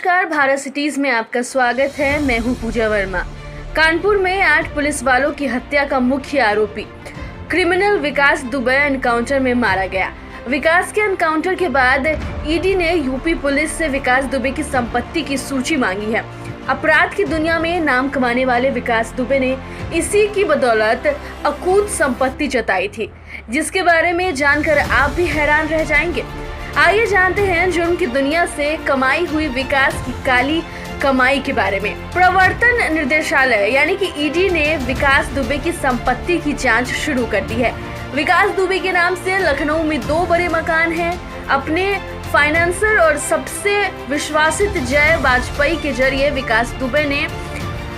नमस्कार, भारत सिटीज में आपका स्वागत है। मैं हूं पूजा वर्मा। कानपुर में 8 पुलिस वालों की हत्या का मुख्य आरोपी क्रिमिनल विकास दुबे एनकाउंटर में मारा गया। विकास के एनकाउंटर के बाद ईडी ने यूपी पुलिस से विकास दुबे की संपत्ति की सूची मांगी है। अपराध की दुनिया में नाम कमाने वाले विकास दुबे ने इसी की बदौलत अकूत संपत्ति जताई थी, जिसके बारे में जानकर आप भी हैरान रह जाएंगे। आइए जानते हैं जुर्म की दुनिया से कमाई हुई विकास की काली कमाई के बारे में। प्रवर्तन निर्देशालय यानी कि ईडी ने विकास दुबे की संपत्ति की जांच शुरू कर दी है। विकास दुबे के नाम से लखनऊ में 2 बड़े मकान हैं। अपने फाइनेंसर और सबसे विश्वासित जय वाजपेयी के जरिए विकास दुबे ने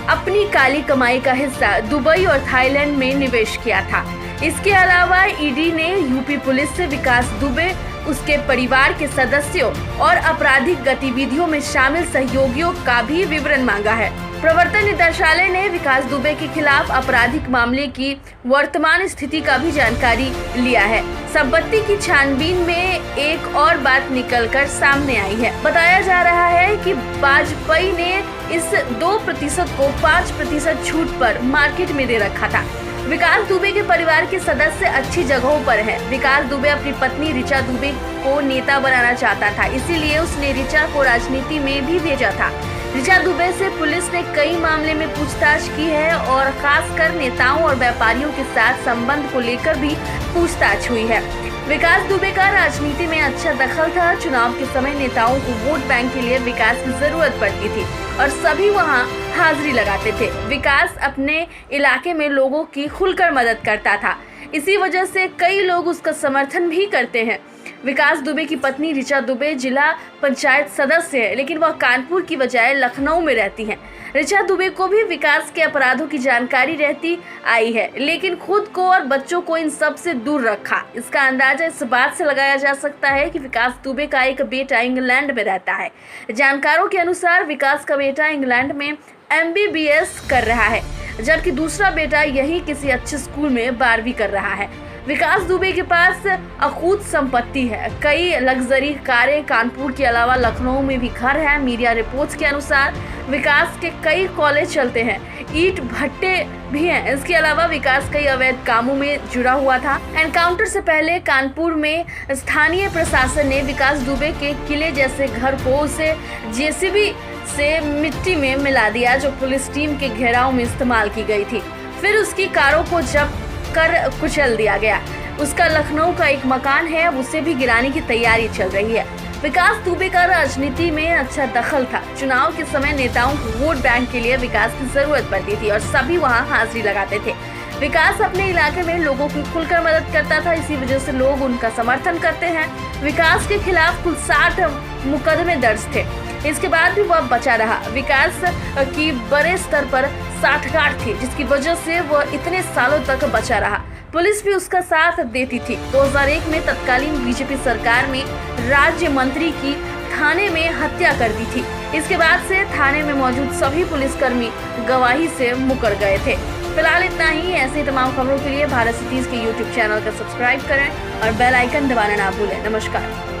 अपनी काली कमाई का हिस्सा दुबई और थाईलैंड में निवेश किया था। इसके अलावा ईडी ने यूपी पुलिस से विकास दुबे, उसके परिवार के सदस्यों और आपराधिक गतिविधियों में शामिल सहयोगियों का भी विवरण मांगा है। प्रवर्तन निदेशालय ने विकास दुबे के खिलाफ आपराधिक मामले की वर्तमान स्थिति का भी जानकारी लिया है। संपत्ति की छानबीन में एक और बात निकलकर सामने आई है। बताया जा रहा है कि वाजपेयी ने इस 2% को 5% छूट पर मार्केट में दे रखा था। विकास दुबे के परिवार के सदस्य अच्छी जगहों पर हैं। विकास दुबे अपनी पत्नी ऋचा दुबे को नेता बनाना चाहता था, इसीलिए उसने ऋचा को राजनीति में भी भेजा था। ऋचा दुबे से पुलिस ने कई मामले में पूछताछ की है और खासकर नेताओं और व्यापारियों के साथ संबंध को लेकर भी पूछताछ हुई है। विकास दुबे का राजनीति में अच्छा दखल था। चुनाव के समय नेताओं को वोट बैंक के लिए विकास की जरूरत पड़ती थी और सभी वहां हाजिरी लगाते थे। विकास अपने इलाके में लोगों की खुलकर मदद करता था, इसी वजह से कई लोग उसका समर्थन भी करते हैं। विकास दुबे की पत्नी ऋचा दुबे जिला पंचायत सदस्य है, लेकिन वह कानपुर की बजाय लखनऊ में रहती हैं। ऋचा दुबे को भी विकास के अपराधों की जानकारी रहती आई है, लेकिन खुद को और बच्चों को इन सब से दूर रखा। इसका अंदाजा इस बात से लगाया जा सकता है कि विकास दुबे का एक बेटा इंग्लैंड में रहता है। जानकारों के अनुसार विकास का बेटा इंग्लैंड में MBBS कर रहा है, जबकि दूसरा बेटा यही किसी अच्छे स्कूल में 12वीं कर रहा है। विकास दुबे के पास अकूत संपत्ति है। कई लग्जरी कारें, कानपुर के अलावा लखनऊ में भी घर है। मीडिया रिपोर्ट्स के अनुसार विकास के कई कॉलेज चलते हैं, ईंट भट्टे भी हैं। इसके अलावा विकास कई अवैध कामों में जुड़ा हुआ था। एनकाउंटर से पहले कानपुर में स्थानीय प्रशासन ने विकास दुबे के किले जैसे घर को उसे JCB से मिट्टी में मिला दिया, जो पुलिस टीम के घेराव में इस्तेमाल की गई थी। फिर उसकी कारों को जब्त कर कुचल दिया गया। उसका लखनऊ का एक मकान है, उसे भी गिराने की तैयारी चल रही है। विकास दुबे का राजनीति में अच्छा दखल था। चुनाव के समय नेताओं को वोट बैंक के लिए विकास की जरूरत पड़ती थी और सभी वहां हाजिरी लगाते थे। विकास अपने इलाके में लोगों की खुलकर मदद करता था, इसी वजह से लोग उनका समर्थन करते हैं। विकास के खिलाफ कुल 60 मुकदमे दर्ज थे, इसके बाद भी वह बचा रहा। विकास की बड़े स्तर पर साठगांठ थी, जिसकी वजह से वह इतने सालों तक बचा रहा। पुलिस भी उसका साथ देती थी। 2001 में तत्कालीन बीजेपी सरकार में राज्य मंत्री की थाने में हत्या कर दी थी। इसके बाद से थाने में मौजूद सभी पुलिसकर्मी गवाही से मुकर गए थे। फिलहाल इतना ही। ऐसी तमाम खबरों के लिए भारत सिटीज के YouTube चैनल को सब्सक्राइब करें और बेल आइकन दबाना ना भूलें। नमस्कार।